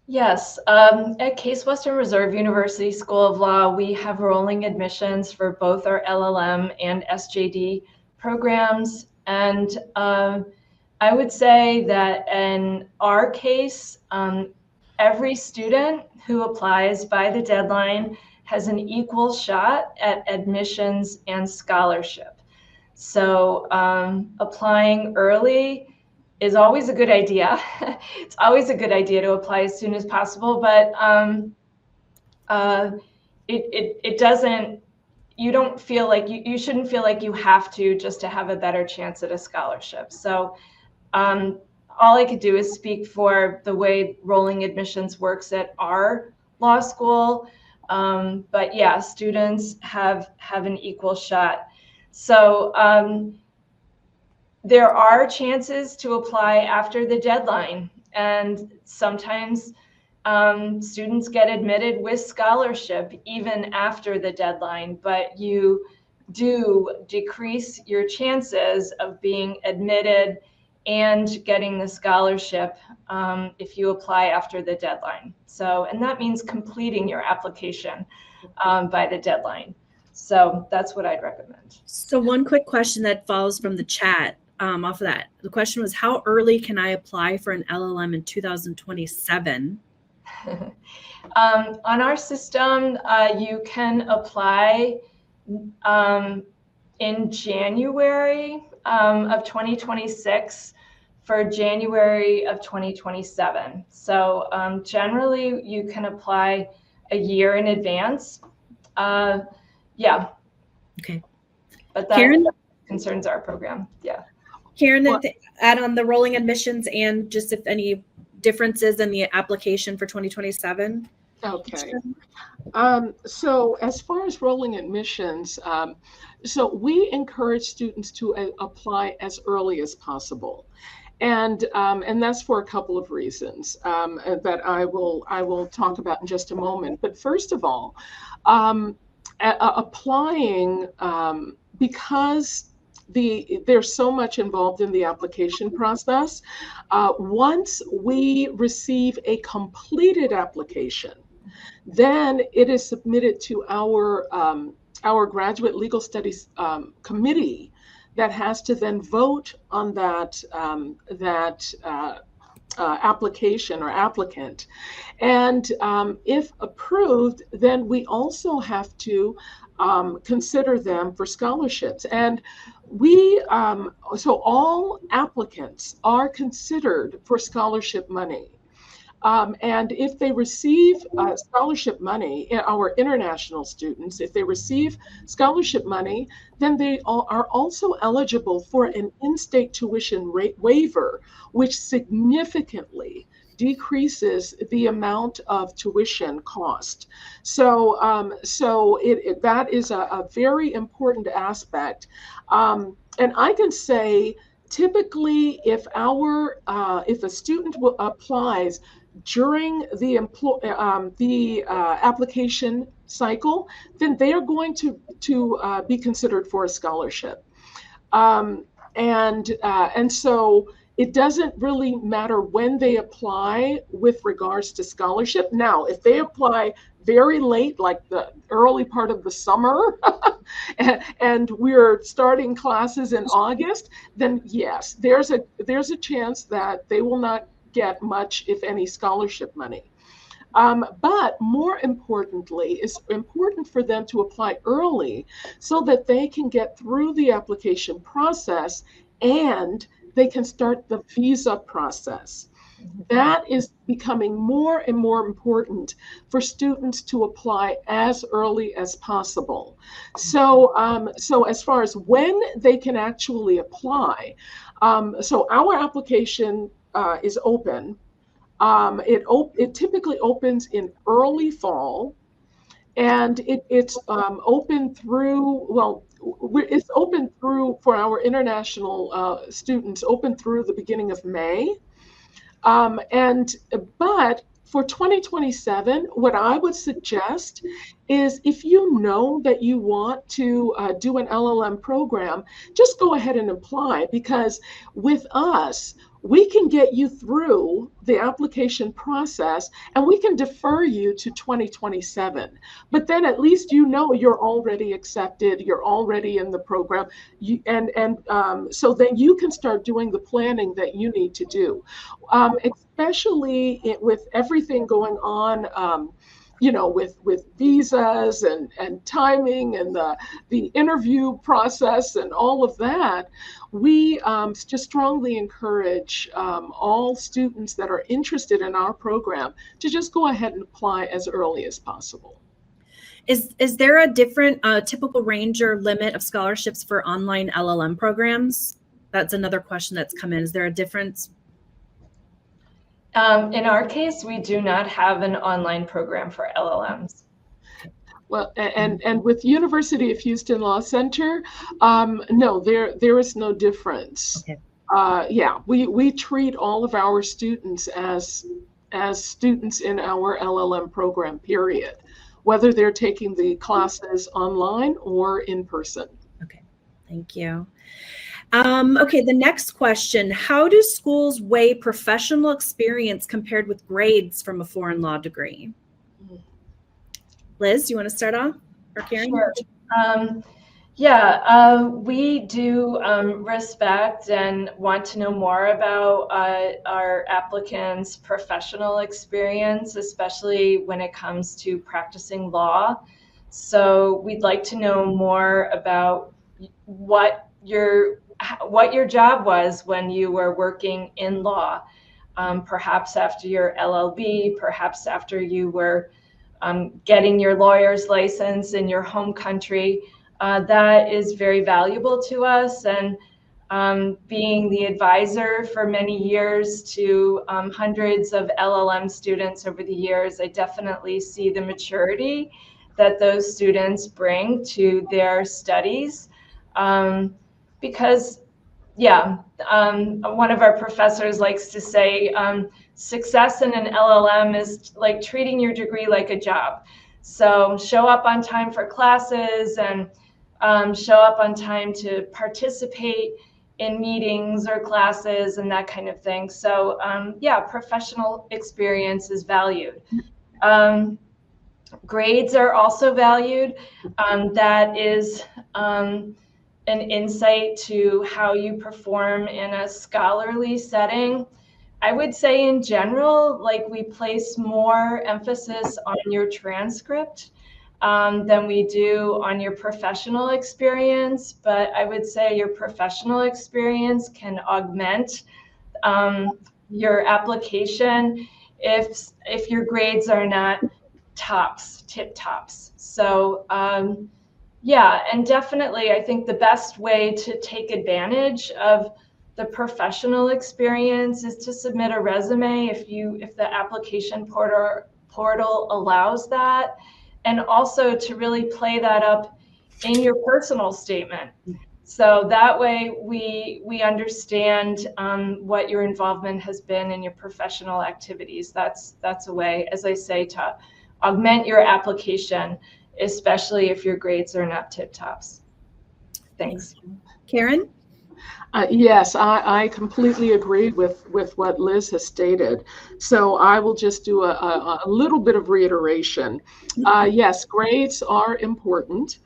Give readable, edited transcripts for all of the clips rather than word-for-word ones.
Yes, at Case Western Reserve University School of Law, we have rolling admissions for both our LLM and SJD programs. And I would say that in our case, every student who applies by the deadline has an equal shot at admissions and scholarship. So applying early is always a good idea. It's always a good idea to apply as soon as possible, but uh, it doesn't, you don't feel like, you shouldn't feel like you have to just to have a better chance at a scholarship. So all I could do is speak for the way rolling admissions works at our law school. But yeah, students have an equal shot. So there are chances to apply after the deadline, and sometimes students get admitted with scholarship even after the deadline, but you do decrease your chances of being admitted and getting the scholarship if you apply after the deadline. So, and that means completing your application by the deadline. So that's what I'd recommend. So one quick question that follows from the chat off of that. The question was, how early can I apply for an LLM in 2027? On our system, you can apply in January of 2026 for January of 2027. So generally, you can apply a year in advance. Yeah. Okay. But that concerns our program. Yeah. Karen, add on the rolling admissions and just if any differences in the application for 2027. Okay. So as far as rolling admissions, so we encourage students to apply as early as possible. And that's for a couple of reasons that I will talk about in just a moment. But first of all, applying because there's so much involved in the application process. Once we receive a completed application, then it is submitted to our graduate legal studies committee that has to then vote on that application or applicant. And if approved, then we also have to consider them for scholarships. And so all applicants are considered for scholarship money. And if they receive scholarship money, our international students, if they receive scholarship money, then they are also eligible for an in-state tuition rate waiver, which significantly decreases the amount of tuition cost. So, that is a very important aspect. And I can say, typically, if a student applies during the application cycle, then they are going to be considered for a scholarship. And so it doesn't really matter when they apply with regards to scholarship. Now, if they apply very late, like the early part of the summer, and we're starting classes in August, then yes, there's a chance that they will not get much, if any, scholarship money. But more importantly, it's important for them to apply early so that they can get through the application process and they can start the visa process. That is becoming more and more important for students to apply as early as possible. So as far as when they can actually apply, so our application is open. It typically opens in early fall, and it's open through, it's open through, for our international students, open through the beginning of May. But for 2027, what I would suggest is, if you know that you want to do an LLM program, just go ahead and apply, because with us, we can get you through the application process and we can defer you to 2027. But then at least you know you're already accepted, you're already in the program, so then you can start doing the planning that you need to do, especially with everything going on. With visas and timing and the interview process and all of that, we just strongly encourage all students that are interested in our program to just go ahead and apply as early as possible. Is there a different typical range or limit of scholarships for online LLM programs? That's another question that's come in. Is there a difference? In our case, we do not have an online program for LLMs. Well, and with University of Houston Law Center, no, there is no difference. Okay. Yeah, we treat all of our students as students in our LLM program, period, whether they're taking the classes online or in person. Okay, thank you. Okay, the next question. How do schools weigh professional experience compared with grades from a foreign law degree? Liz, you want to start off? Or Karen? Sure. We do respect and want to know more about our applicants' professional experience, especially when it comes to practicing law. So we'd like to know more about what your job was when you were working in law, perhaps after your LLB, perhaps after you were getting your lawyer's license in your home country. That is very valuable to us. And being the advisor for many years to hundreds of LLM students over the years, I definitely see the maturity that those students bring to their studies. Because, one of our professors likes to say, success in an LLM is like treating your degree like a job. So show up on time for classes and show up on time to participate in meetings or classes and that kind of thing. So professional experience is valued. Grades are also valued. That is an insight to how you perform in a scholarly setting. I would say in general, like we place more emphasis on your transcript than we do on your professional experience. But I would say your professional experience can augment your application if your grades are not tip tops. So and definitely I think the best way to take advantage of the professional experience is to submit a resume if the application portal allows that, and also to really play that up in your personal statement. So that way we understand what your involvement has been in your professional activities. That's a way, as I say, to augment your application, especially if your grades are not tip tops. Thanks. Karen? Yes, I completely agree with what Liz has stated. So I will just do a little bit of reiteration. Yes, grades are important.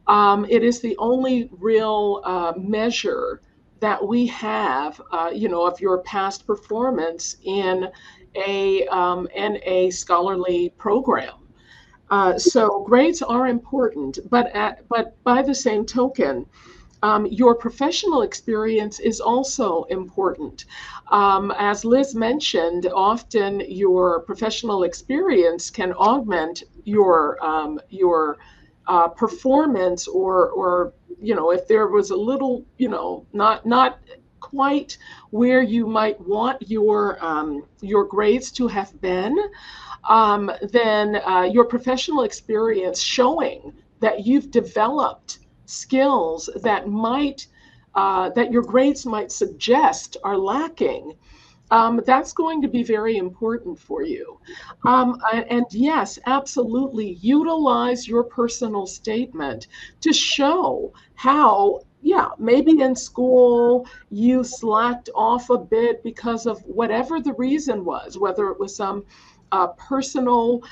It is the only real measure that we have, of your past performance in a scholarly program. So grades are important, but by the same token, your professional experience is also important. As Liz mentioned, often your professional experience can augment your performance, or if there was a little, not quite where you might want your grades to have been, then your professional experience showing that you've developed skills that that your grades might suggest are lacking, that's going to be very important for you. And yes, absolutely utilize your personal statement to show how yeah, maybe in school you slacked off a bit because of whatever the reason was, whether it was some personal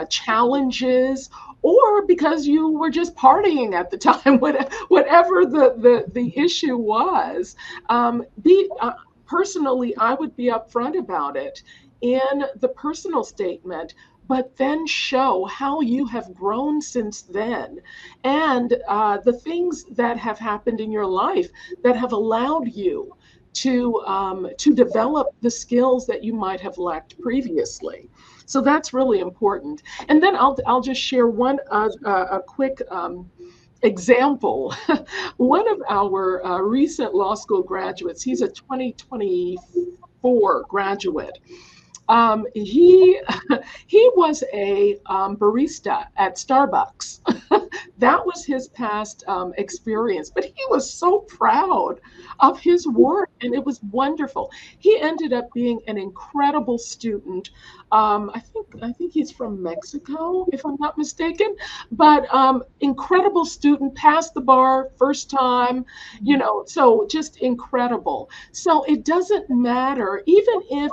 challenges, or because you were just partying at the time, whatever the issue was. Personally, I would be upfront about it in the personal statement, but then show how you have grown since then, and the things that have happened in your life that have allowed you to develop the skills that you might have lacked previously. So that's really important. And then I'll just share one a quick example. One of our recent law school graduates, he's a 2024 graduate. He he was a barista at Starbucks. That was his past experience, but he was so proud of his work, and it was wonderful. He ended up being an incredible student. I think he's from Mexico, if I'm not mistaken, but incredible student, passed the bar first time, so just incredible. So it doesn't matter, even if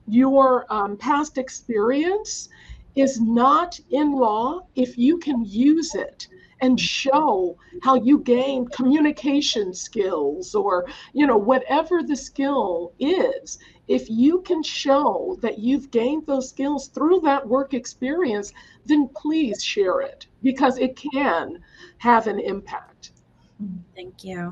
your past experience is not in law, if you can use it and show how you gained communication skills, or whatever the skill is, if you can show that you've gained those skills through that work experience, then please share it, because it can have an impact. Thank you.